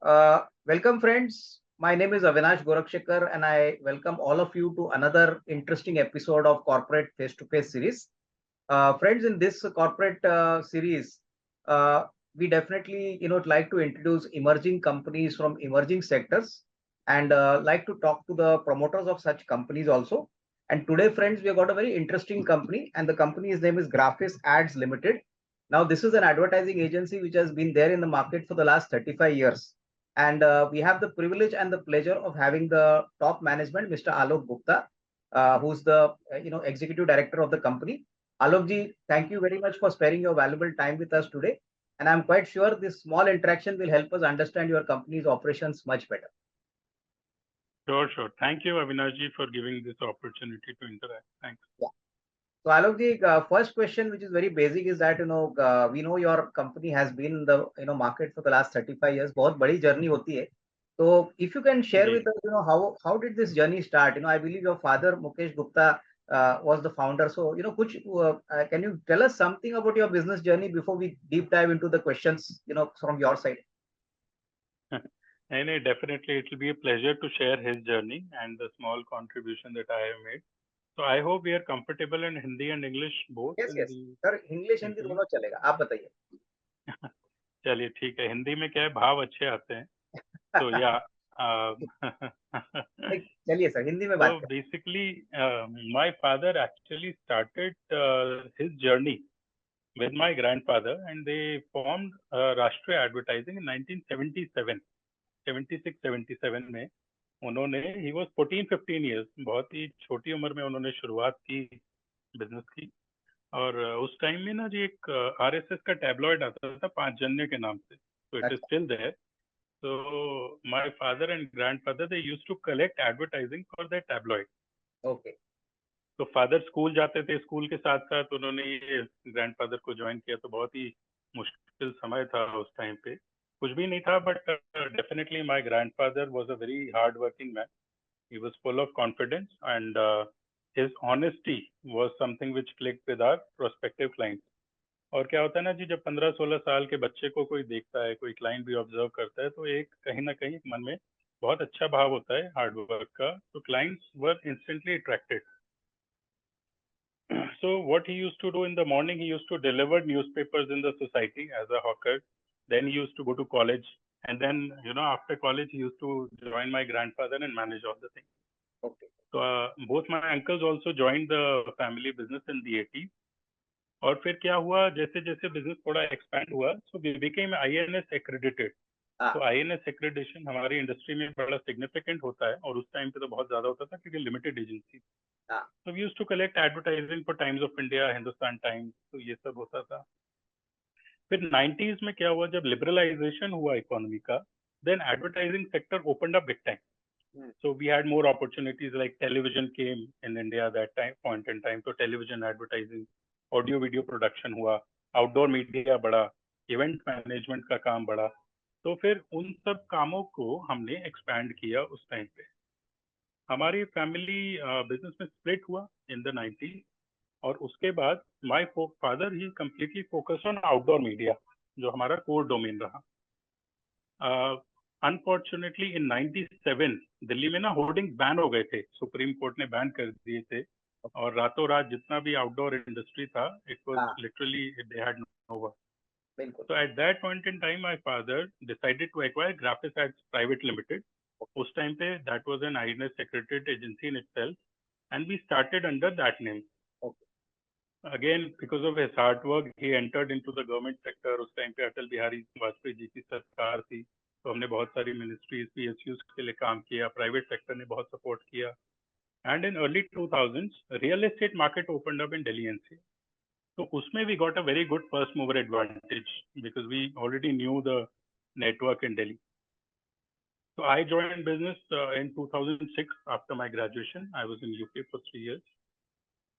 Welcome, friends. My name is Avinash Gorakshekar, and I welcome all of you to another interesting episode of Corporate Face to Face series. Friends, in this corporate series, uh, we definitely, like to introduce emerging companies from emerging sectors, and like to talk to the promoters of such companies also. And today, friends, we have got a very interesting company, and the company's name is Graphis Ads Limited. Now, this is an advertising agency which has been there in the market for the last 35 years. And we have the privilege and the pleasure of having the top management, Mr. Alok Gupta, who's the executive director of the company. Alokji, thank you very much for sparing your valuable time with us today. And I'm quite sure this small interaction will help us understand your company's operations much better. Sure, sure. Thank you, Avinashji, for giving this opportunity to interact. Thanks. Yeah. So Alokji, first question, which is very basic, is that we know your company has been in the market for the last 35 years. बहुत बड़ी journey होती है. So if you can share जी. with us, how did this journey start? I believe your father Mukesh Gupta was the founder. So can you tell us something about your business journey before we deep dive into the questions from your side? And definitely, it will be a pleasure to share his journey and the small contribution that I have made. So I hope we are comfortable in Hindi and English both. Yes, In yes. the sir English Hindi interview. दोनों चलेगा, आप बताइए. चलिए ठीक है. हिंदी में क्या है, भाव अच्छे आते हैं. तो या चलिए सर हिंदी में so बात करें. basically, my father actually started his journey with my grandfather, and they formed Rashtriya Advertising in 1977, 76-77 में. उन्होंने he was 14-15 years, बहुत ही छोटी उम्र में उन्होंने शुरुआत की बिजनेस की. और उस टाइम में ना जी एक आरएसएस का टैबलॉइड आता था 5 जनवरी के नाम से. So it is still there. So my father and grandfather, they used to collect advertising for their tabloid. Okay. तो फादर स्कूल जाते थे, स्कूल के साथ साथ उन्होंने ये ग्रैंडफादर को ज्वाइन किया. तो बहुत ही मुश्किल समय था उस टाइम पे, कुछ भी नहीं था. But definitely my grandfather was a very hard working man. He was full of confidence and his honesty was something which clicked with our prospective clients. और क्या होता है ना जी, जब 15-16 साल के बच्चे को कोई देखता है, कोई क्लाइंट भी ऑब्जर्व करता है, तो एक कहीं ना कहीं मन में बहुत अच्छा भाव होता है हार्ड वर्क का. तो clients were instantly attracted. So what he used to do in the morning, he used to deliver newspapers in the society as a hawker. Then he used to go to college, and then after college he used to join my grandfather and manage all the things. Okay. So both my uncles also joined the family business in the 80s. और फिर क्या हुआ, जैसे जैसे business थोड़ा expand हुआ, so we became INS accredited. तो INS accreditation हमारी इंडस्ट्री में बड़ा सिग्निफिकेंट होता है, और उस टाइम पे तो बहुत ज्यादा होता था क्योंकि limited agency. So we used to collect advertising for Times of India, Hindustan Times, तो ये सब होता था. फिर 90s में क्या हुआ, जब लिबरलाइजेशन हुआ इकोनॉमी का, then advertising sector opened up big time. So we had more opportunities, like television came in India that time, point in time. So television advertising, audio video production हुआ, outdoor media बढ़ा, event management का काम बढ़ा. तो फिर उन सब कामों को हमने expand किया उस टाइम पे. हमारी फैमिली बिजनेस में स्प्लिट हुआ इन द 90s. और उसके बाद my father he completely focus on outdoor media, जो हमारा कोर डोमेन रहा. अनफॉर्चुनेटली इन 97 दिल्ली में ना होर्डिंग बैन हो गए थे, सुप्रीम कोर्ट ने बैन कर दिए थे. और रातों रात जितना भी आउटडोर इंडस्ट्री था, it was literally they had no work. So at that point in time, my father decided to acquire Graphis Ads Private Limited. उस टाइम पे that was an INS accredited agency in itself, and we started under that name. Again, because of his hard work, he entered into the government sector. उस time पे अटल बिहारी वाजपेयी जी की सरकार थी, तो हमने बहुत सारी मिनिस्ट्रीज PSUs के लिए काम किया. प्राइवेट सेक्टर ने बहुत सपोर्ट किया. And in early 2000s, real estate market opened up in Delhi NCR. So उसमें we got a very good first mover advantage because we already knew the network in Delhi. So I joined business in 2006 after my graduation. I was in UK for 3 years.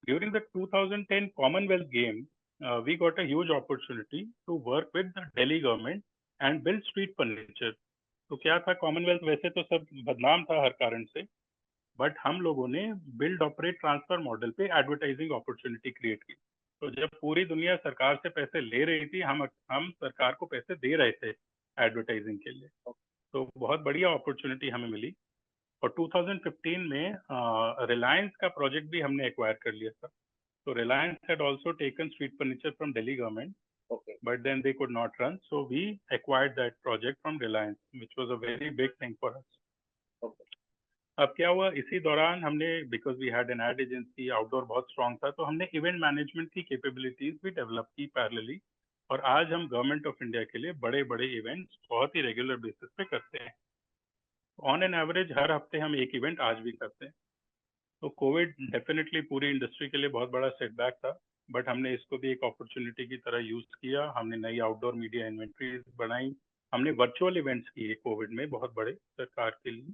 During the 2010 Commonwealth Games, we got a huge opportunity to work with the Delhi government and build street furniture. तो क्या था, Commonwealth वैसे तो सब बदनाम था हर कारण से, बट हम लोगों ने बिल्ड ऑपरेट ट्रांसफर मॉडल पे एडवर्टाइजिंग अपॉर्चुनिटी क्रिएट की. तो जब पूरी दुनिया सरकार से पैसे ले रही थी, हम सरकार को पैसे दे रहे थे एडवर्टाइजिंग के लिए. तो बहुत बढ़िया अपॉर्चुनिटी हमें मिली। और 2015 में रिलायंस का प्रोजेक्ट भी हमने एक्वायर कर लिया था। तो Reliance had also taken street furniture from Delhi government, okay but then they could not run, so we acquired that project from Reliance, which was a very big thing for us. Okay अब क्या हुआ, इसी दौरान हमने, because we had an ad agency, outdoor बहुत strong था, तो हमने इवेंट मैनेजमेंट की कैपेबिलिटीज भी डेवलप की पैरेलली। और आज हम गवर्नमेंट ऑफ इंडिया के लिए बड़े बड़े इवेंट्स बहुत ही रेगुलर बेसिस पे करते हैं। ऑन एन एवरेज हर हफ्ते हम एक इवेंट आज भी करते हैं। तो कोविड डेफिनेटली पूरी इंडस्ट्री के लिए बहुत बड़ा सेटबैक था, बट हमने इसको भी एक अपॉर्चुनिटी की तरह यूज किया। हमने नई आउटडोर मीडिया इन्वेंट्रीज बनाई, हमने वर्चुअल इवेंट्स किए कोविड में बहुत बड़े सरकार के लिए,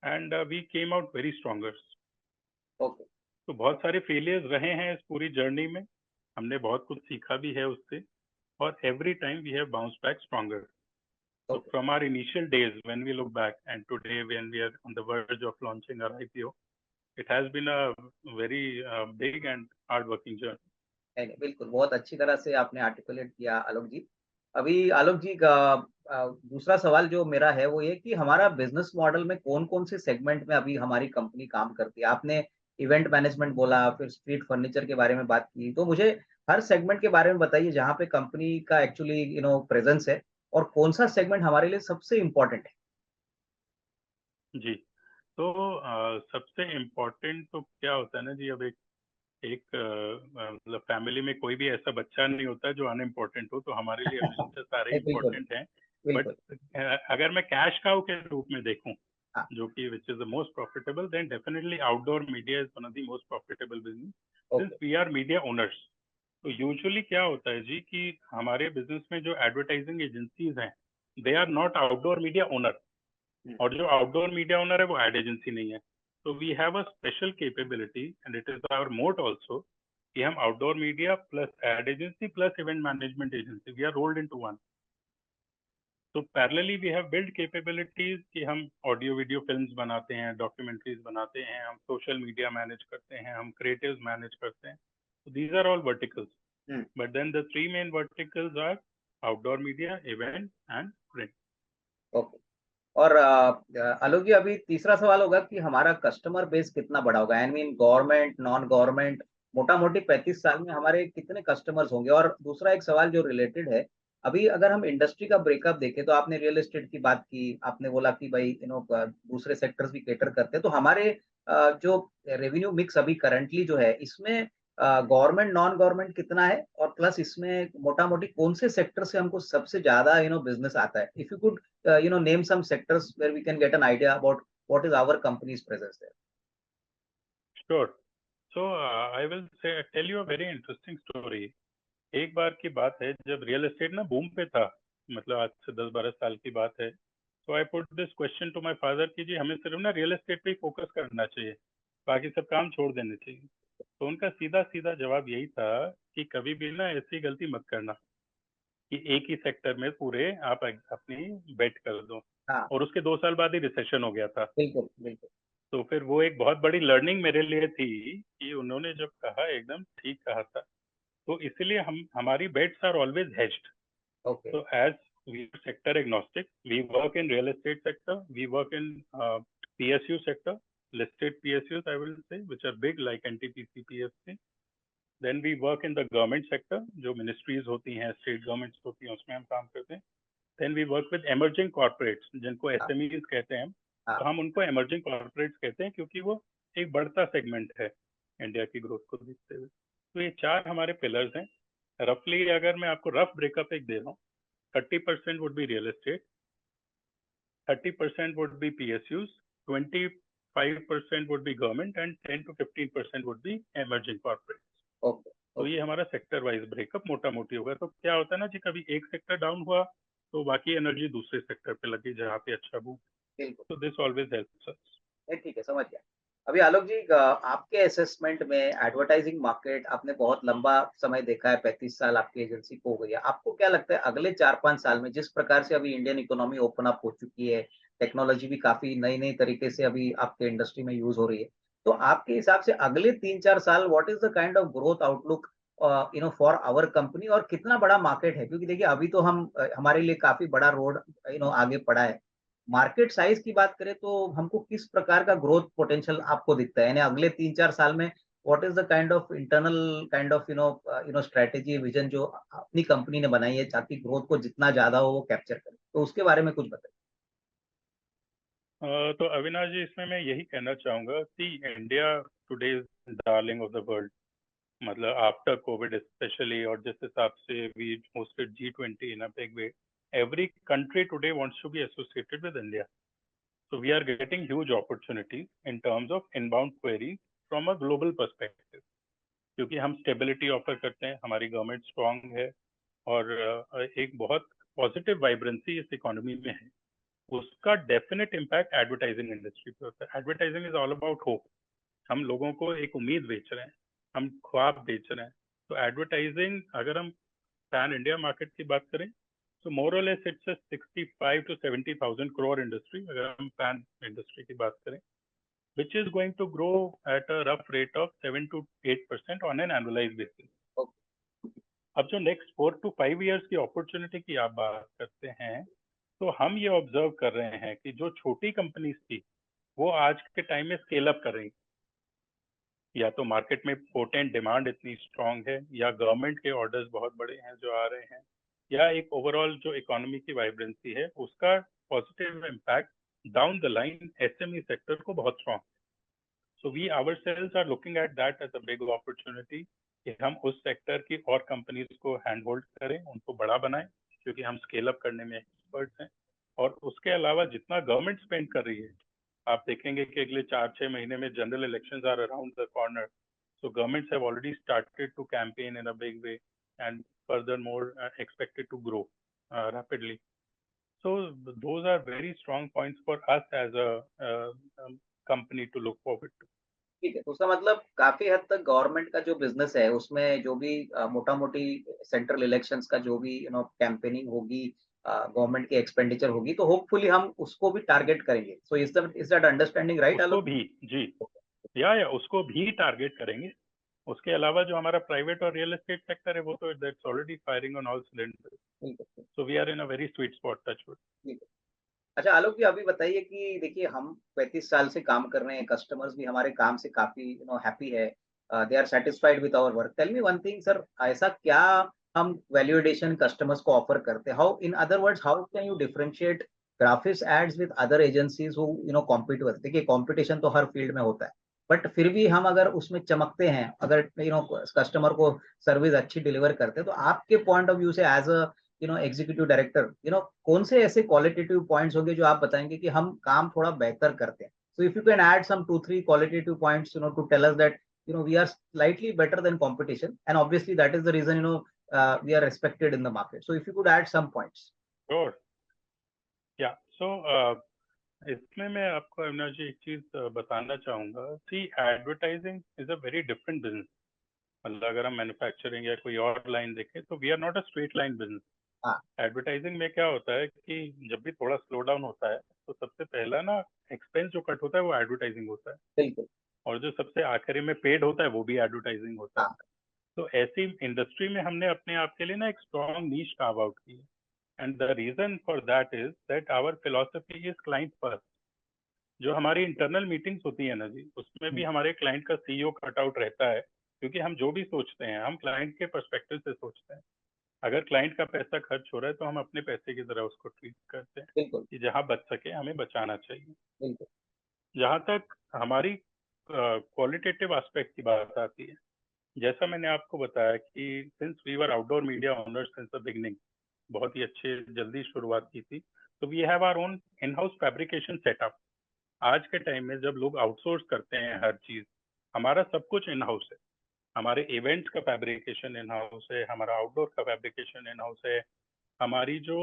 and we came out very stronger. Okay तो बहुत सारे फेलियर्स रहे हैं इस पूरी जर्नी में, हमने बहुत कुछ सीखा भी है उससे, और every time we have bounce back stronger. So okay from our initial days when we look back and today when we are on the verge of launching our IPO, it has been a very big and hard working journey. नहीं, नहीं, बिल्कुल, बहुत अच्छी तरह से आपने articulate किया आलोक जी। अभी आलोक जी दूसरा सवाल जो मेरा है वो ये कि हमारा बिज़नेस मॉडल में कौन-कौन से सेगमेंट में अभी हमारी कंपनी काम करती है? आपने इवेंट मैनेजमेंट बोला, फिर स्ट्रीट फर्नीचर के बारे में बात की, तो मुझे हर सेगमेंट के बारे में बताइए जहाँ पे कंपनी का एक्चुअली प्रेज़ेंस है और कौन-सा सेगमेंट हमारे लिए सबसे इम्पोर्टेंट है? जी, तो सबसे इम्पोर्टेंट तो क्या होता है ना जी, अब एक एक मतलब फैमिली में कोई भी ऐसा बच्चा नहीं होता जो अनइम्पोर्टेंट हो, तो हमारे लिए हमेशा सारे नहीं, बिल्कुल, इम्पोर्टेंट हैं। बट बिल्कुल। अगर मैं कैश काउ के रूप में देखूं, हाँ, जो कि which is the most profitable, then definitely outdoor media is one of the most profitable business, since okay, we are media owners. तो यूजुअली क्या होता है जी कि हमारे बिजनेस में जो एडवर्टाइजिंग एजेंसीज हैं, they are not outdoor media owner, hmm, और जो आउटडोर मीडिया ओनर है वो एड एजेंसी नहीं है। तो we have a special capability and it is our moat also कि हम outdoor media plus ad agency plus event management agency, we are rolled into one. तो parallelly we have build capabilities कि हम audio video films बनाते हैं, documentaries बनाते हैं, हम सोशल मीडिया मैनेज करते हैं, हम क्रिएटिव्स मैनेज करते हैं। So these are all verticals. Hmm, But then the three main verticals are outdoor media, event, and print. Okay. और आलोक जी अभी तीसरा सवाल होगा कि हमारा कस्टमर बेस कितना बड़ा होगा? I mean government, non government, मोटा-मोटी 35 साल में हमारे कितने कस्टमर्स होंगे? और दूसरा एक सवाल जो रिलेटेड है, अभी अगर हम इंडस्ट्री का ब्रेकअप देखें तो आपने रियल एस्टेट की बात की, आपने बोला कि भई दूसरे सेक्टर्स भी कैटर करते हैं। तो हमारे जो रेवेन्यू मिक्स अभी करंटली जो है इसमें गवर्नमेंट, नॉन गवर्नमेंट कितना है? और प्लस इसमें मोटा-मोटी कौन से सेक्टर से हमको सबसे ज़्यादा बिज़नेस आता है? If you could name some sectors where we can get an idea about what is our company's presence there. Sure. So I will tell you a very interesting story. एक बार की बात है जब रियल एस्टेट ना boom पे था, मतलब आज से 10-12 साल की बात है। तो I put this question to my father कि जी हमें सिर्फ ना रियल एस्टेट पे ही फोकस करना चाहिए, बाकी सब काम छोड़ देने चाहिए। तो उनका सीधा सीधा जवाब यही था कि कभी भी ना ऐसी गलती मत करना कि एक ही सेक्टर में पूरे आप अपनी बेट कर दो। हाँ, और उसके 2 साल बाद ही रिसेशन हो गया था। बिल्कुल, बिल्कुल। तो फिर वो एक बहुत बड़ी लर्निंग मेरे लिए थी कि उन्होंने जब कहा एकदम ठीक कहा था। तो इसलिए हम हमारी bets are always hedged. Okay, So as we are sector agnostic, we work in real estate sector, we work in PSU sector, listed PSUs I will say, which are big like NTPC, PFC. Then we work in the government sector, जो ministries होती हैं, state governments होती हैं, उसमें हम काम करते हैं। Then we work with emerging corporates, जिनको हाँ, SMEs कहते हैं हम। हाँ, तो हम उनको emerging corporates कहते हैं क्योंकि वो एक बढ़ता सेगमेंट है इंडिया की ग्रोथ को देखते हुए। तो ये 4 हमारे पिलर्स हैं। रफली अगर मैं आपको रफ ब्रेकअप एक दे रहा हूँ, 30% would be real estate, 30% would be PSUs, 25% would be government, and 10 to 15% would be emerging corporates. Okay, तो ओके, ये हमारा सेक्टर वाइज ब्रेकअप मोटा मोटी होगा। तो क्या होता है ना जी, कभी एक सेक्टर डाउन हुआ तो बाकी एनर्जी दूसरे सेक्टर पे लगी जहाँ पे अच्छा बूम। बिल्कुल। तो दिस ऑलवेज हेल्प्स अस। नहीं, ठीक है, समझ गया। अभी आलोक जी आपके असेसमेंट में एडवर्टाइजिंग मार्केट आपने बहुत लंबा समय देखा है, 35 साल आपकी एजेंसी को हो गई है। आपको क्या लगता है अगले 4-5 साल में जिस प्रकार से अभी इंडियन इकोनॉमी ओपन अप हो चुकी है, टेक्नोलॉजी भी काफ़ी नई-नई तरीके से अभी आपके इंडस्ट्री में यूज़ हो रही है। तो आपके हिसाब से अगले 3-4 साल what is the kind of growth outlook for our company और कितना बड़ा मार्केट है? क्योंकि देखिए अभी तो हम हमारे लिए काफ़ी बड़ा रोड आगे पड़ा है। मार्केट साइज की बात करें तो हमको किस प्रकार का ग्रोथ पोटेंशियल आपको दिखता है, यानी अगले 3-4 साल में what is the kind of internal kind of strategy vision जो अपनी कंपनी ने बनाई है ताकि ग्रोथ को जितना ज्यादा हो वो कैप्चर करे, तो उसके बारे में कुछ बताइए। तो अविनाश जी, इसमें मैं यही कहना चाहूंगा कि India today is darling of the world. मतलब आफ्टर कोविड स्पेशली, और जिस हिसाब से we hosted G20 in a big way, every country today wants to be associated with India. So we are getting huge opportunities in terms of inbound queries from a global perspective, क्योंकि हम stability offer करते हैं, हमारी government strong है, और एक बहुत positive vibrancy इस इकोनॉमी में है। उसका डेफिनेट इम्पैक्ट एडवर्टाइजिंग इंडस्ट्री पे होता है। Advertising is all about hope. हम लोगों को एक उम्मीद बेच रहे हैं, हम ख्वाब बेच रहे हैं। तो एडवर्टाइजिंग, अगर हम पैन इंडिया मार्केट की बात करें, तो मोर और less it's 65 to 70,000 crore industry, अगर हम पैन इंडस्ट्री की बात करें, which is going to grow at a rough rate of 7 to 8% on an annualized basis. अब जो नेक्स्ट 4 to 5 years की अपॉर्चुनिटी की आप बात करते हैं, तो हम ये ऑब्जर्व कर रहे हैं कि जो छोटी कंपनीज थी वो आज के टाइम में स्केल अप कर रही, या तो मार्केट में पोटेंट डिमांड इतनी स्ट्रांग है, या गवर्नमेंट के ऑर्डर्स बहुत बड़े हैं जो आ रहे हैं, या एक ओवरऑल जो इकोनॉमी की वाइब्रेंसी है उसका positive impact down the line SME sector को बहुत स्ट्रांग। So we ourselves are looking at that as a big opportunity कि हम उस सेक्टर की और कंपनीज को हैंड होल्ड करें, उनको बड़ा बनाएं, क्योंकि हम स्केल अप करने में एक्सपर्ट्स हैं। और उसके अलावा जितना गवर्नमेंट स्पेंड कर रही है, आप देखेंगे कि अगले 4-6 महीने में general elections are around the corner. So governments have already started to campaign in a big way, and furthermore expected to grow rapidly. So those are very strong points for us as a company to look forward to. ठीक है, तो उसका मतलब काफी हद तक government का जो बिजनेस है उसमें जो भी मोटा मोटी सेंट्रल इलेक्शंस का जो भी कैंपेनिंग होगी, गवर्नमेंट की एक्सपेंडिचर होगी, तो होपफुली हम उसको भी टारगेट करेंगे। So is that understanding right उसको आलोक? भी, जी, या उसको भी टारगेट करेंगे। उसके अलावा जो हमारा प्राइवेट और रियल एस्टेट सेक्टर है, वो तो that's already firing on all cylinders. So we are in a very sweet spot, touch wood. अच्छा आलोक जी, अभी बताइए कि देखिए हम 35 साल से काम कर रहे हैं, कस्टमर्स भी हमारे काम से काफी हैप्पी है, they are satisfied with our work. Tell me one thing sir, ऐसा क्या हम वैल्यू एडिशन कस्टमर्स को ऑफर करते हैं? How in other words how can you differentiate Graphisads with other agencies who compete with? देखिए competition तो हर field में होता है, बट फिर भी हम अगर उसमें चमकते हैं, अगर कस्टमर को सर्विस अच्छी डिलीवर करते हैं, तो आपके पॉइंट ऑफ व्यू से एज अ एग्जीक्यूटिव डायरेक्टर कौन से ऐसे क्वालिटेटिव पॉइंट्स होंगे जो आप बताएंगे कि हम काम थोड़ा बेहतर करते हैं? So if you can add some 2-3 qualitative points to tell us that we are slightly better than competition, and obviously that is the reason we are respected in the market. So if you could add some points. Sure, yeah so इसमें मैं आपको अविनाश जी एक चीज बताना चाहूंगा कि advertising is a very different business. मतलब अगर हम मैन्युफैक्चरिंग या कोई और लाइन देखें, तो we are not a straight line business. हाँ, एडवर्टाइजिंग में क्या होता है कि जब भी थोड़ा स्लो डाउन होता है, तो सबसे पहला ना एक्सपेंस जो कट होता है वो एडवर्टाइजिंग होता है, बिल्कुल। और जो सबसे आखिरी में पेड होता है वो भी एडवर्टाइजिंग होता है। हाँ, तो ऐसी इंडस्ट्री में हमने अपने आप के लिए ना एक स्ट्रॉन्ग नीश कार्व आउट की है, and the reason for that is that our philosophy is client first. जो हमारी इंटरनल मीटिंग्स होती है ना जी, उसमें भी हमारे क्लाइंट का सीईओ कट आउट रहता है, क्योंकि हम जो भी सोचते हैं हम क्लाइंट के पर्सपेक्टिव से सोचते हैं। अगर क्लाइंट का पैसा खर्च हो रहा है तो हम अपने पैसे की तरह उसको ट्रीट करते हैं, बिल्कुल कि जहां बच सके हमें बचाना चाहिए। बिल्कुल। जहां तक हमारी क्वालिटेटिव एस्पेक्ट की बात आती है, जैसा मैंने आपको बताया कि since we were outdoor media owners since the beginning, बहुत ही अच्छे जल्दी शुरुआत की थी, तो we have our own in house fabrication setup. आज के टाइम में जब लोग आउटसोर्स करते हैं हर चीज, हमारा सब कुछ इन हाउस है। हमारे इवेंट्स का फैब्रिकेशन इन हाउस है, हमारा आउटडोर का फैब्रिकेशन इन हाउस है, हमारी जो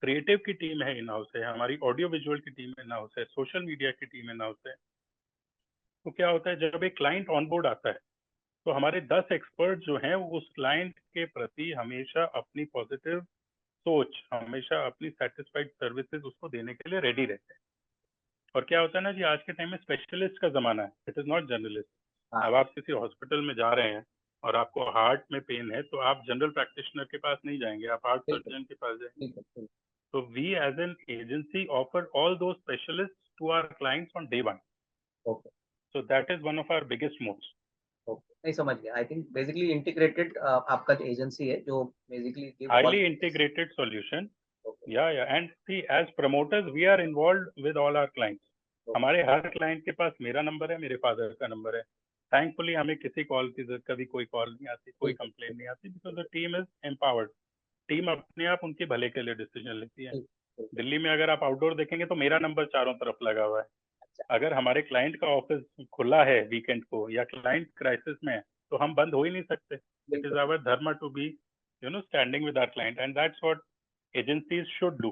क्रिएटिव की टीम है इन हाउस है, हमारी ऑडियो विजुअल की टीम इन हाउस है, सोशल मीडिया की टीम इन हाउस है। तो क्या होता है, जब एक क्लाइंट ऑनबोर्ड आता है, तो हमारे 10 एक्सपर्ट जो हैं वो उस क्लाइंट के प्रति हमेशा अपनी पॉजिटिव सोच, हमेशा अपनी सेटिस्फाइड सर्विसेज उसको देने के लिए रेडी रहते हैं। और क्या होता है ना जी, आज के टाइम में स्पेशलिस्ट का जमाना है, इट इज नॉट जर्नलिस्ट। हाँ, अब आप किसी हॉस्पिटल में जा रहे हैं और आपको हार्ट में पेन है, तो आप जनरल प्रैक्टिशनर के पास नहीं जाएंगे, आप हार्ट बिल्कुल सर्जन के पास जाएंगे। बिल्कुल बिल्कुल। So we as an agency offer all those specialists to our clients on day one. Okay. So that is one of our biggest moats. Okay. नहीं समझ गया. I think basically integrated आपका जो एजेंसी है जो basically give all. Highly integrated solution. Okay. Yeah. And see, as promoters, we are involved with all our clients. Okay. हमारे हर client के पास मेरा नंबर है, मेरे फादर का नंबर है. थैंकफुली हमें किसी कॉल की जरूरत, कभी कोई कॉल नहीं आती, कोई कंप्लेन नहीं आती, because the team is empowered. Team अपने आप उनके भले के लिए डिसीजन लेती है. दिल्ली में अगर आप आउटडोर देखेंगे तो मेरा नंबर चारों तरफ लगा हुआ है. अगर हमारे क्लाइंट का ऑफिस खुला है वीकेंड को या क्लाइंट क्राइसिस में है तो हम बंद हो ही नहीं सकते. It is our dharma to be standing with our client, and that's what agencies should do.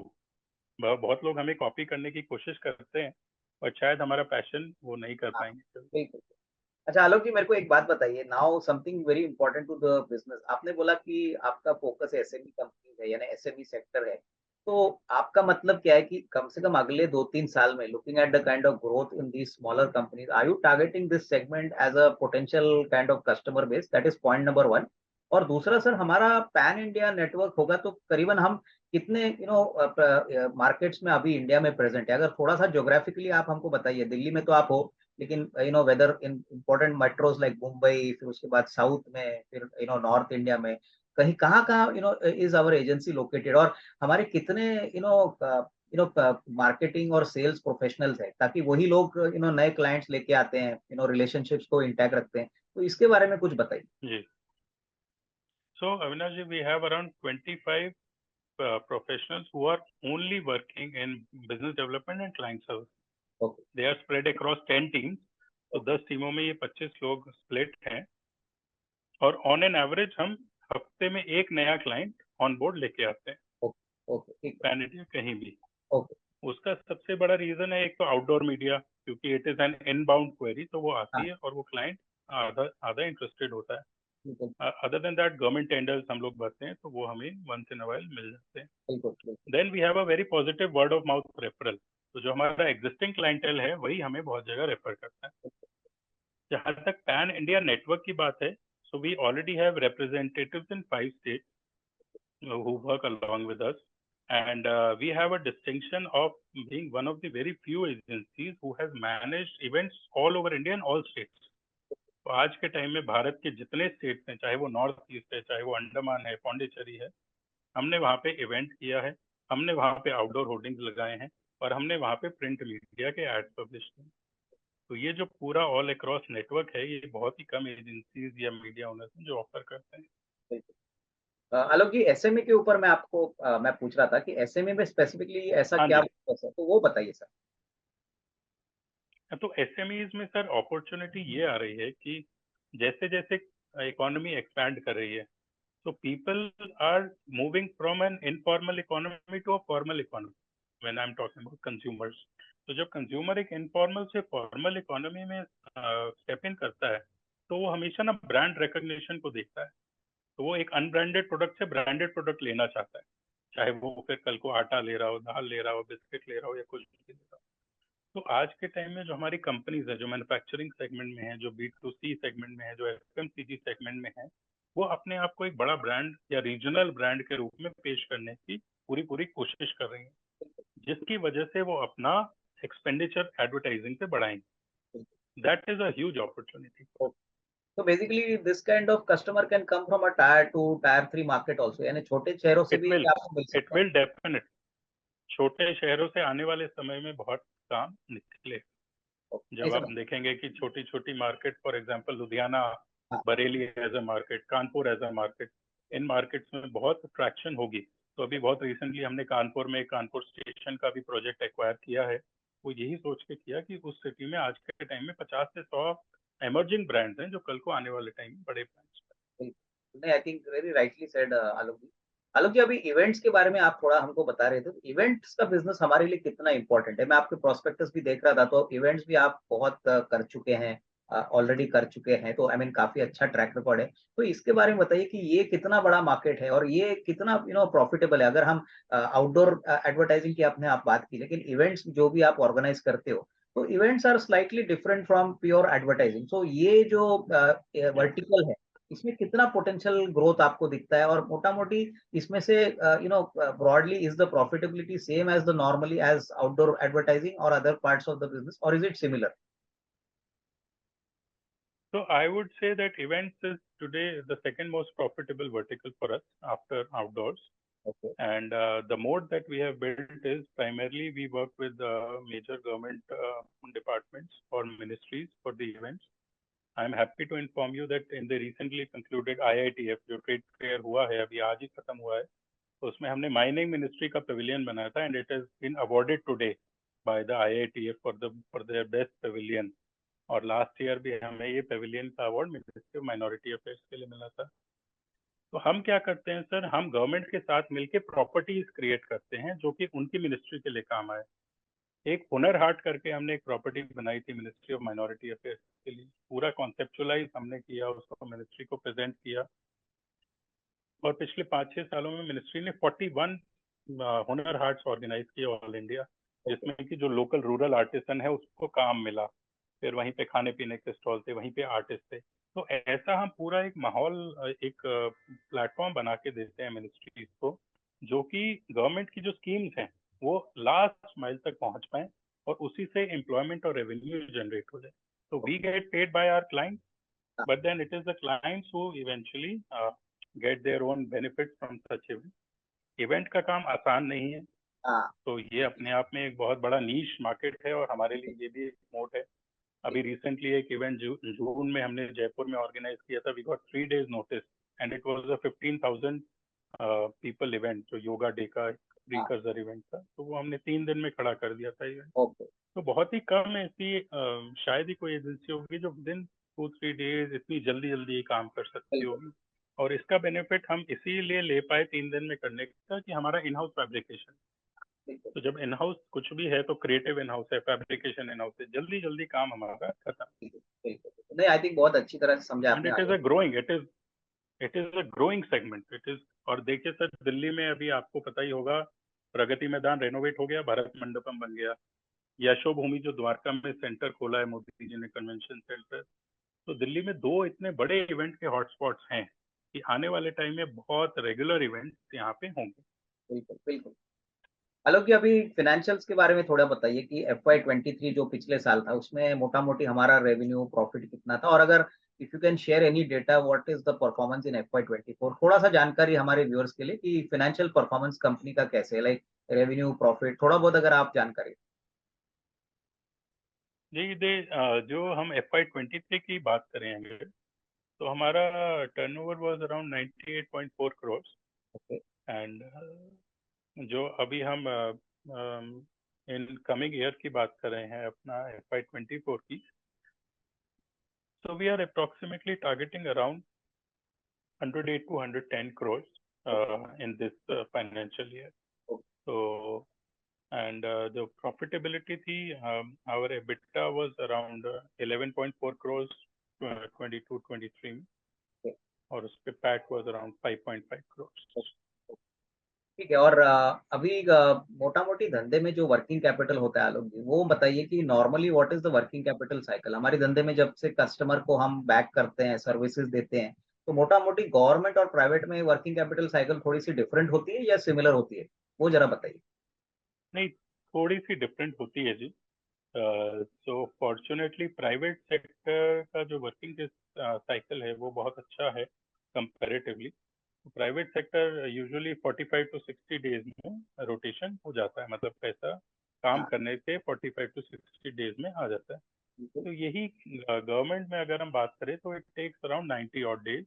बहुत लोग हमें कॉपी करने की कोशिश करते हैं और शायद हमारा पैशन वो नहीं कर पाएंगे. बिल्कुल. अच्छा आलोक जी, मेरे को एक बात बताइए. Now something very important to the business. आपने बोला कि आपका फोकस एसएमई कंपनी है यानी एसएमई सेक्टर है. तो आपका मतलब क्या है कि कम से कम अगले 2-3 साल में looking at the kind of growth in the smaller companies, are you targeting this segment as a potential kind of customer base? That is point number 1. और दूसरा सर, हमारा पैन इंडिया नेटवर्क होगा तो करीबन हम कितने मार्केट्स में अभी इंडिया में प्रेजेंट है? अगर थोड़ा सा ज्योग्राफिकली आप हमको बताइए. दिल्ली में तो आप हो, लेकिन वेदर इन इम्पोर्टेंट मेट्रोज लाइक मुंबई, फिर उसके बाद साउथ में, फिर नॉर्थ इंडिया में कहीं कहाँ इज आवर एजेंसी लोकेटेड, और हमारे कितने मार्केटिंग और सेल्स प्रोफेशनल्स है, ताकि वही लोग नए क्लाइंट्स लेके आते हैं, रिलेशनशिप्स को इंटैक्ट रखते हैं. तो इसके बारे में कुछ बताइए. जी. So Avinash ji, we have around 25 professionals who are only working in business development and client service. Okay. They are spread across 10 teams. तो 10 टीमों में ये 25 लोग स्प्लिट हैं और ऑन एन एवरेज हम हफ्ते में एक नया क्लाइंट ऑन बोर्ड लेके आते हैं. ओके. पैन इंडिया कहीं भी. ओके. उसका सबसे बड़ा रीजन है एक तो आउटडोर मीडिया, क्योंकि it is an inbound query, तो वो आती है और वो क्लाइंट आधा इंटरेस्टेड होता है. Other than that, government tenders हम लोग भरते हैं तो वो हमें once in a while मिल जाते हैं. Then we have a very positive word of mouth referral. तो जो हमारा existing clientele है वही हमें बहुत जगह रेफर करता है. जहाँ तक पैन इंडिया नेटवर्क की बात है, so we already have representatives in 5 states who work along with us, and we have a distinction of being one of the very few agencies who has managed events all over India and all states. तो आज के time में भारत के जितने states हैं, चाहे वो north east है, चाहे वो अंडमान है, पौंडीचेरी है, हमने वहाँ पे इवेंट किया है, हमने वहाँ पे आउटडोर होर्डिंग्स लगाए हैं और हमने वहाँ पे प्रिंट मीडिया के एड पब्लिश किए. तो ये जो पूरा ऑल अक्रॉस नेटवर्क है, ये बहुत ही कम एजेंसीज या मीडिया ओनर्स जो ऑफर करते हैं. आलोक जी, एसएमई के ऊपर मैं पूछ रहा था कि एसएमई में स्पेसिफिकली ऐसा क्या फोकस है, तो वो बताइए सर. तो एसएमईज में सर अपॉर्चुनिटी ये आ रही है कि जैसे जैसे इकोनॉमी एक्सपैंड कर रही है, तो people are moving from an informal economy to a formal economy when I am talking about consumers. तो जब कंज्यूमर एक इनफॉर्मल से फॉर्मल इकोनॉमी में स्टेप इन करता है तो वो हमेशा ना ब्रांड रिकॉग्निशन को देखता है. तो वो एक अनब्रांडेड प्रोडक्ट से ब्रांडेड प्रोडक्ट लेना चाहता है, चाहे वो फिर कल को आटा ले रहा हो, दाल ले रहा हो, बिस्किट ले रहा हो या कुछ भी ले रहा हो. तो आज के टाइम में जो हमारी कंपनीज है, जो मैन्युफैक्चरिंग सेगमेंट में है, जो B2C सेगमेंट में है, जो FMCG सेगमेंट में है, वो अपने आप को एक बड़ा ब्रांड या रीजनल ब्रांड के रूप में पेश करने की पूरी कोशिश कर रही है, जिसकी वजह से वो अपना एक्सपेंडिचर एडवर्टाइजिंग पे बढ़ाएंगे. That is a huge opportunity. So basically this kind of customer can come from a tier 2, tier 3 market also, यानी छोटे शहरों से भी आपको मिल सकता है. It will definite. छोटे शहरों से आने वाले समय में बहुत काम निकले. जब आप देखेंगे कि छोटी छोटी market, for example Ludhiana, Bareilly as a market, Kanpur as a market, in markets में बहुत ट्रैक्शन होगी. तो अभी बहुत रिसेंटली हमने कानपुर में कानपुर स्टेशन का भी प्रोजेक्ट एक्वायर किया है. वो यही सोच के किया कि उस सिटी में आज के टाइम में 50 से 100 एमर्जिंग ब्रांड्स हैं जो कल को आने वाले टाइम में बड़े brands. I think very rightly said Alok ji. Alok ji, अभी इवेंट्स के बारे में आप थोड़ा हमको बता रहे थे. इवेंट्स का बिजनेस हमारे लिए कितना इंपॉर्टेंट है? मैं आपके प्रोस्पेक्टस भी देख रहा था, तो इवेंट्स भी आप बहुत कर चुके हैं, ऑलरेडी कर चुके हैं, तो आई मीन काफी अच्छा ट्रैक रिकॉर्ड है. तो इसके बारे में बताइए कि ये कितना बड़ा मार्केट है और ये कितना प्रॉफिटेबल है. अगर हम आउटडोर एडवर्टाइजिंग की आपने आप बात की, लेकिन इवेंट्स जो भी आप ऑर्गेनाइज करते हो, तो events are slightly different from pure advertising. So ये जो वर्टिकल है, इसमें कितना पोटेंशियल ग्रोथ आपको दिखता है, और मोटा मोटी इसमें से broadly is the profitability same as the normally as outdoor advertising और other parts of the business, और is it similar? So I would say that events is today the second most profitable vertical for us after outdoors. Okay. And the mode that we have built is primarily we work with major government departments or ministries for the events. I'm happy to inform you that in the recently concluded IITF जो trade fair हुआ है अभी आज ही खत्म हुआ है, तो उसमें हमने माइनिंग मिनिस्ट्री का पवेलियन बनाया था, and it has been awarded today by the IITF for their best pavilion. और लास्ट ईयर भी हमें ये पेविलियन का award ministry of minority affairs के लिए मिला था। तो हम क्या करते हैं सर, हम गवर्नमेंट के साथ मिलकर प्रॉपर्टीज क्रिएट करते हैं जो कि उनकी मिनिस्ट्री के लिए काम आए। एक हुनर हाट करके हमने एक प्रॉपर्टी बनाई थी मिनिस्ट्री ऑफ माइनॉरिटी अफेयर्स के लिए, पूरा कॉन्सेप्चुअलाइज हमने किया, उसको मिनिस्ट्री को प्रेजेंट किया, और पिछले 5-6 सालों में मिनिस्ट्री ने 41 हुनर हाट्स ऑर्गेनाइज किए ऑल इंडिया, जिसमें कि जो लोकल रूरल आर्टिसन है उसको काम मिला, फिर वहीं पे खाने पीने के स्टॉल थे, वहीं पे आर्टिस्ट थे। तो ऐसा हम पूरा एक माहौल, एक प्लेटफॉर्म बना के देते हैं मिनिस्ट्रीज को, जो कि गवर्नमेंट की जो स्कीम्स हैं वो लास्ट माइल तक पहुंच पाए और उसी से एम्प्लॉयमेंट और रेवेन्यू जनरेट हो जाए। तो we get paid by our client, but then it is the clients who eventually get their own benefit from such event. Event का काम आसान नहीं है, तो ये अपने आप में एक बहुत बड़ा नीश मार्केट है, और हमारे लिए ये भी एक मोट है। अभी रिसेंटली एक इवेंट जून में हमने जयपुर में ऑर्गेनाइज किया था, we got 3 days notice, and it was a 15,000 people event, जो योगा डे का प्रीकर्सर इवेंट था, तो वो हमने 3 दिन में खड़ा कर दिया था इवेंट। तो बहुत ही कम ऐसी शायद ही कोई एजेंसी होगी जो विदिन 2-3 days इतनी जल्दी जल्दी ये काम कर सकती होगी, और इसका बेनिफिट हम इसीलिए ले पाए 3 दिन में करने का कि हमारा इन हाउस फैब्रिकेशन। तो जब इन हाउस कुछ भी है तो क्रिएटिव इन हाउस है, फैब्रिकेशन इन हाउस है, जल्दी जल्दी काम हमारा खत्म। नहीं, आई थिंक बहुत अच्छी तरह से समझा आपने। It is a growing, it is a growing segment, it is. और देखिए सर, दिल्ली में अभी आपको पता ही होगा, प्रगति मैदान रेनोवेट हो गया, भारत मंडपम बन गया, यशो भूमि जो द्वारका में सेंटर खोला है मोदी जी ने, कन्वेंशन सेंटर। तो दिल्ली में 2 इतने बड़े इवेंट के हॉटस्पॉट्स हैं कि आने वाले टाइम में बहुत रेगुलर इवेंट्स यहाँ पे होंगे। बिल्कुल बिल्कुल। आलोक जी, अभी फाइनेंशियल्स के बारे में थोड़ा बताइए कि FY23 जो पिछले साल था उसमें मोटा मोटी हमारा रेवेन्यू प्रॉफिट कितना था, और अगर if you can share any data what is the performance in FY24, थोड़ा सा जानकारी हमारे व्यूअर्स के लिए कि फाइनेंशियल परफॉर्मेंस कंपनी का कैसे है, लाइक रेवेन्यू प्रॉफिट, थोड़ा बहुत अगर आप जानकारी। जी जो हम FY23 की बात करेंगे तो हमारा turnover was around 98.4 crore, and जो अभी हम इन कमिंग ईयर की बात कर रहे हैं अपना FY24 की, so we are approximately targeting around 108 to 110 crores in this financial year. So and the profitability थी, our EBITDA was around 11.4 crores 22-23 में, और उसके पैट वाज अराउंड 5.5 crores। ठीक है। और अभी मोटा मोटी धंधे में जो वर्किंग कैपिटल होता है आलोक जी, वो बताइए कि normally what is the working capital cycle हमारे धंधे में, जब से कस्टमर को हम बैक करते हैं, सर्विसेज देते हैं, तो मोटा मोटी गवर्नमेंट और प्राइवेट में वर्किंग कैपिटल साइकिल थोड़ी सी डिफरेंट होती है या सिमिलर होती है, वो जरा बताइए। नहीं, थोड़ी सी डिफरेंट होती है जी। सो फॉर्चुनेटली प्राइवेट सेक्टर का जो वर्किंग साइकिल है वो बहुत अच्छा है comparatively. Private sector usually 45 to 60 days में रोटेशन हो जाता है, मतलब पैसा काम करने के 45 to 60 डेज में आ जाता है। तो यही गवर्नमेंट में अगर हम बात करें तो it takes around 90 odd days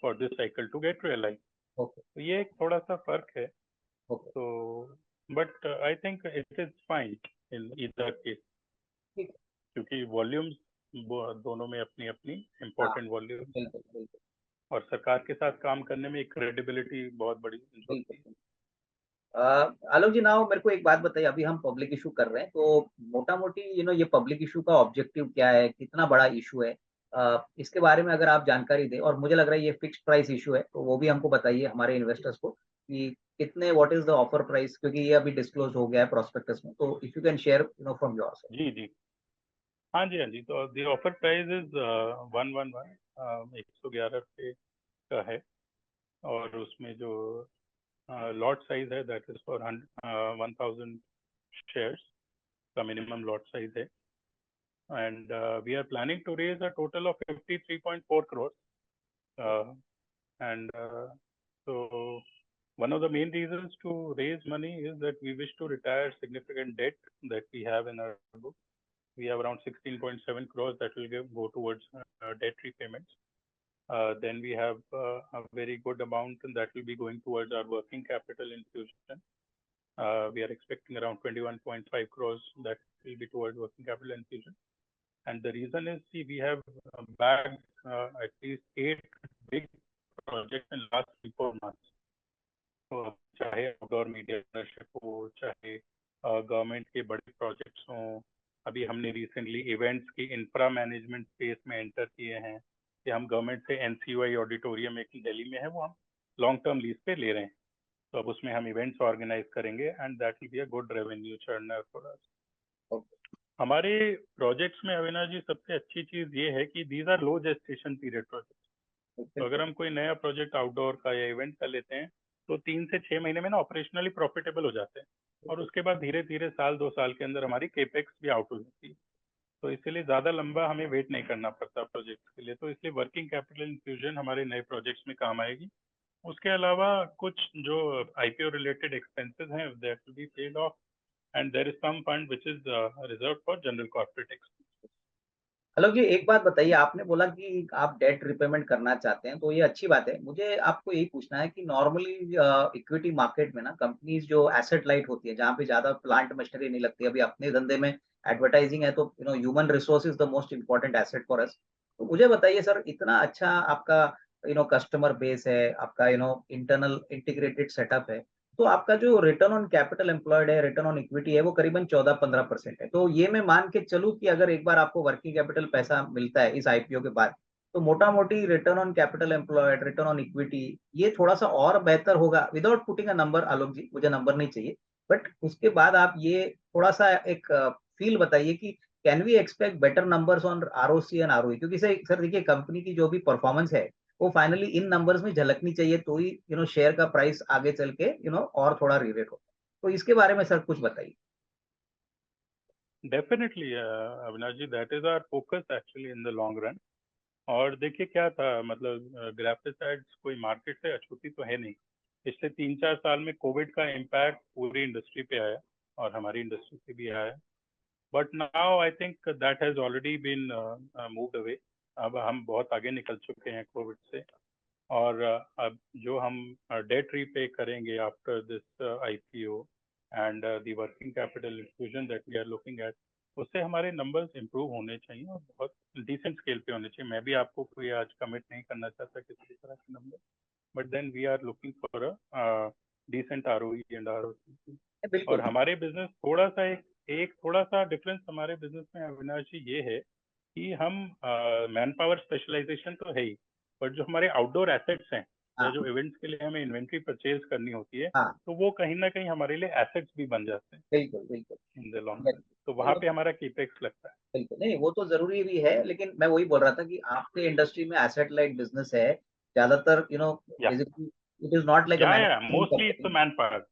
for this cycle to get realise. तो ये एक थोड़ा सा फर्क है। तो but I think it is fine in either case, क्योंकि वॉल्यूम्स दोनों में अपनी अपनी इम्पोर्टेंट वॉल्यूम, और सरकार के साथ काम करने में एक क्रेडिबिलिटी बहुत बड़ी होती है। आलोक जी, नाउ मेरे को एक बात बताइए, अभी हम पब्लिक इशू कर रहे हैं, तो मोटा मोटी ये पब्लिक इशू का ऑब्जेक्टिव क्या है, कितना बड़ा इशू है, इसके बारे में अगर आप जानकारी दें। और मुझे लग रहा है ये फिक्स्ड प्राइस इशू है, तो वो भी हमको बताइए हमारे इन्वेस्टर्स को कि कितने, what is the offer price, क्योंकि ये अभी डिस्क्लोज हो गया है प्रोस्पेक्टस में, तो if you can share from your side. जी जी, हाँ जी, हाँ जी। तो द ऑफर प्राइस इज 111 111 रुपये का है, और उसमें जो लॉट साइज है दैट इज फॉर 1000 शेयर्स का मिनिमम लॉट साइज है, and we are planning to raise a total of 53.4 crores, and so one of the main reasons to raise money is that we wish to retire significant debt that we have in our book. We have around 16.7 crores that will go towards debt repayments. Then we have a very good amount that will be going towards our working capital infusion. We are expecting around 21.5 crores that will be towards working capital infusion. And the reason is, see, we have bagged at least 8 big projects in last 3-4 months. तो चाहे outdoor media partnership हो, चाहे government के बड़े projects हों, अभी हमने recently events की इंफ्रा मैनेजमेंट स्पेस में एंटर किए हैं, कि हम गवर्नमेंट से NCUI ऑडिटोरियम एक दिल्ली में है, वो हम लॉन्ग टर्म लीज पे ले रहे हैं, तो अब उसमें हम इवेंट्स ऑर्गेनाइज करेंगे, and that will be a good revenue churner for us. हमारे प्रोजेक्ट्स में अविनाश जी सबसे अच्छी चीज ये है कि these are low gestation period projects. तो अगर हम कोई नया प्रोजेक्ट आउटडोर का या इवेंट का लेते हैं तो 3 से 6 महीने में ना ऑपरेशनली प्रॉफिटेबल हो जाते हैं, और उसके बाद धीरे धीरे साल 2 साल के अंदर हमारी केपेक्स भी आउट हो जाती है, तो इसीलिए ज्यादा लंबा हमें वेट नहीं करना पड़ता प्रोजेक्ट के लिए, तो इसलिए वर्किंग कैपिटल इन्फ्यूजन हमारे नए प्रोजेक्ट्स में काम आएगी। उसके अलावा कुछ जो IPO रिलेटेड एक्सपेंसेस हैं that will be paid of, and there is some fund which is reserved for general corporate expenses. Hello जी, एक बात बताइए, आपने बोला कि आप डेट रिपेमेंट करना चाहते हैं, तो ये अच्छी बात है। मुझे आपको यही पूछना है कि नॉर्मली इक्विटी मार्केट में ना कंपनीज जो एसेट लाइट होती है, जहाँ पे ज़्यादा प्लांट मशीनरी नहीं लगती, अभी अपने धंधे में एडवर्टाइजिंग है, तो human resource is the most important asset for us. तो मुझे बताइए सर, इतना अच्छा आपका कस्टमर बेस है, आपका इंटरनल इंटीग्रेटेड सेटअप है, तो आपका जो रिटर्न ऑन कैपिटल एम्प्लॉयड है, रिटर्न ऑन इक्विटी है, वो करीबन 14-15% है। तो ये मैं मान के चलूँ कि अगर एक बार आपको वर्किंग कैपिटल पैसा मिलता है इस IPO के बाद, तो मोटा-मोटी return on capital employed, return on equity, ये थोड़ा-सा और बेहतर होगा, without putting a number Alok ji, मुझे नंबर नहीं चाहिए। बट उसके बाद आप ये थोड़ा-सा एक फील बताइए कि can we expect better numbers on ROC and ROE? क्योंकि सर देखिए, कंपनी की जो भी परफॉर्मेंस है, वो फाइनली इन नंबर्स में झलकनी चाहिए, तो ही शेयर का प्राइस आगे चल के और थोड़ा रिवेट हो। तो इसके बारे में सर कुछ बताइए। Definitely, Avinash ji, that is our focus actually in the long run. और देखिए क्या था, मतलब ग्राफिसाइड्स कोई मार्केट से अछूती तो है नहीं। पिछले 3-4 साल में कोविड का इम्पैक्ट पूरी इंडस्ट्री पे आया, और हमारी इंडस्ट्री पे भी आया, but now I think that has already been moved away. अब हम बहुत आगे निकल चुके हैं कोविड से, और अब जो हम डेट रीपे करेंगे after this IPO and the working capital infusion that we are looking at, उससे हमारे नंबर्स इम्प्रूव होने चाहिए, और बहुत डिसेंट स्केल पे होने चाहिए। मैं भी आपको कोई आज कमिट नहीं करना चाहता किसी भी तरह के number, but then we are looking for a decent ROE and ROC। और बिल्कुल। हमारे बिजनेस थोड़ा सा एक थोड़ा सा डिफरेंस हमारे बिजनेस में अविनाश जी ये है कि हम मैन पावर स्पेशलाइजेशन तो है ही, बट जो हमारे आउटडोर एसेट्स हैं या हाँ, जो इवेंट्स के लिए हमें इन्वेंट्री परचेज करनी होती है, हाँ, तो वो कहीं ना कहीं हमारे लिए एसेट्स भी बन जाते हैं बिल्कुल, बिल्कुल। इन द लॉन्ग रन, तो नहीं, वहां वो पे हमारा केपेक्स लगता है। बिल्कुल, नहीं वो तो ज़रूरी भी है, लेकिन मैं वही बोल रहा था कि आपके इंडस्ट्री में एसेट लाइट बिज़नेस है, ज़्यादातर या basically it is not like a या manufacturing mostly it's company. Man power.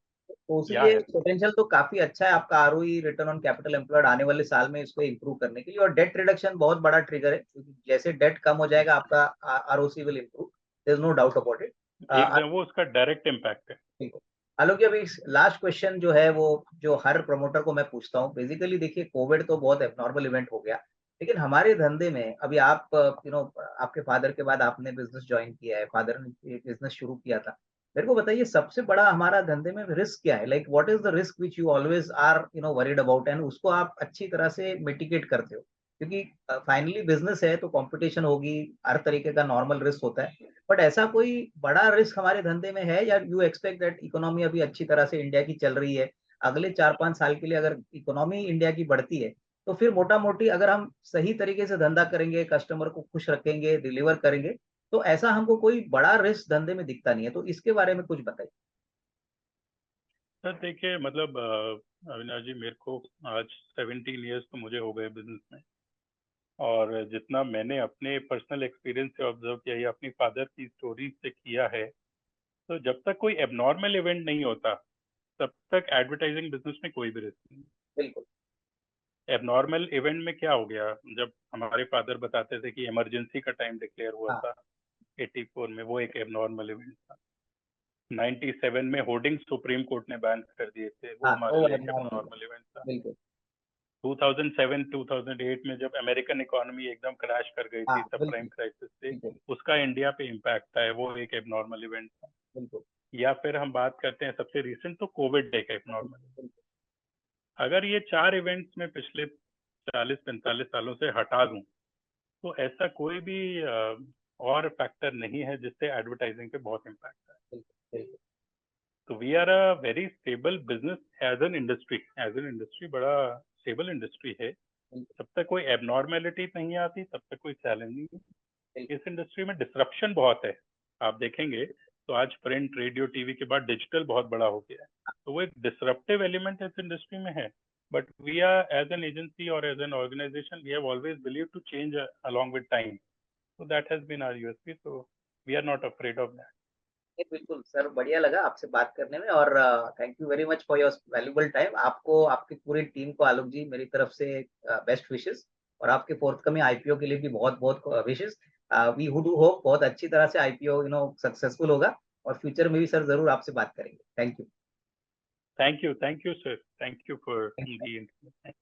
तो या इसीलिए है पोटेंशियल तो काफ़ी अच्छा है आपका ROE, return on capital employed, आने वाले साल में इसको इम्प्रूव करने के लिए, और डेट रिडक्शन बहुत बड़ा ट्रिगर है, क्योंकि जैसे डेट कम हो जाएगा आपका ROC will improve, there is no doubt about it. एकदम, वो उसका डायरेक्ट इम्पैक्ट है। ठीक है। आलोक जी, अभी लास्ट क्वेश्चन जो है वो जो हर प्रमोटर को मैं पूछता हूँ, बेसिकली देखिए, कोविड तो बहुत एबनॉर्मल इवेंट हो गया, लेकिन हमारे धंधे में अभी आप आपके फादर के बाद आपने बिजनेस ज्वाइन किया है, फादर ने बिजनेस शुरू किया था। मेरे को बताइए, सबसे बड़ा हमारा धंधे में रिस्क क्या है? Like what is the risk which you always are worried about, and उसको आप अच्छी तरह से मिटिगेट करते हो? क्योंकि फाइनली बिजनेस है, तो कंपटीशन होगी, हर तरीके का नॉर्मल रिस्क होता है। बट ऐसा कोई बड़ा रिस्क हमारे धंधे में है, या यू एक्सपेक्ट दैट इकोनॉमी अभी अच्छी तरह से इंडिया की चल रही है, अगले 4-5 साल के लिए अगर इकोनॉमी इंडिया की बढ़ती है, तो फिर मोटा-मोटी अगर हम सही तरीके से धंधा करेंगे, कस्टमर को खुश रखेंगे, डिलीवर करेंगे, तो ऐसा हमको कोई बड़ा रिस्क धंधे में दिखता नहीं है। तो इसके बारे में कुछ बताइए। सर देखिए, मतलब अविनाश जी, मेरे को आज 17 ईयर्स तो मुझे हो गए बिजनेस में, और जितना मैंने अपने पर्सनल एक्सपीरियंस से ऑब्जर्व किया या अपनी फादर की स्टोरी से किया है, तो जब तक कोई एबनॉर्मल इवेंट नहीं होता तब तक एडवर्टाइजिंग बिजनेस में कोई भी रिस्क नहीं। बिल्कुल। एबनॉर्मल इवेंट में क्या हो गया, जब हमारे फादर बताते थे कि इमरजेंसी का टाइम डिक्लेयर हुआ हाँ था 84 में, वो एक एबनॉर्मल इवेंट था। 97 में होर्डिंग सुप्रीम कोर्ट ने बैन कर दिए थे, वो हाँ, हमारे वो लिए एक abnormal है, एबनॉर्मल इवेंट था। बिल्कुल। 2007 2008 में जब अमेरिकन इकोनॉमी एकदम क्रैश कर गई हाँ थी सब प्राइम बिल्कुल। क्राइसिस से, बिल्कुल। उसका इंडिया पे इम्पैक्ट था, वो एक एबनॉर्मल इवेंट था। बिल्कुल। या फिर हम बात करते हैं सबसे रिसेंट, तो कोविड एक एबनॉर्मल। बिल्कुल। अगर ये 4 इवेंट्स में पिछले 40-45 सालों से हटा दूं, तो ऐसा कोई भी और फैक्टर नहीं है जिससे एडवर्टाइजिंग पे बहुत इम्पैक्ट है। बिल्कुल। तो we are a very stable business as an industry, बड़ा स्टेबल इंडस्ट्री है। बिल्कुल। जब तक कोई एबनॉर्मेलिटी नहीं आती तब तक कोई चैलेंज नहीं है। बिल्कुल। इस इंडस्ट्री में डिसरप्शन बहुत है। आप देखेंगे तो आज प्रिंट, रेडियो, टीवी के बाद डिजिटल बहुत बड़ा हो गया है, तो वो एक डिसरप्टिव एलिमेंट इस इंडस्ट्री में है। But we are as an agency और as an organisation, we have always believe to change along with time. So that has been our USP. So we are not afraid of that. नहीं, बिल्कुल sir, बढ़िया लगा आपसे बात करने में, और thank you very much for your valuable time. आपको, आपकी पूरी टीम को, आलोक जी, मेरी तरफ से बेस्ट विशेस, और आपके फोर्थकमिंग आईपीओ के लिए भी बहुत बहुत विशेस। वी डू होप बहुत अच्छी तरह से आईपीओ सक्सेसफुल होगा, और फ्यूचर में भी सर जरूर आपसे बात करेंगे। Thank you. Thank you, sir. Thank you for the interview.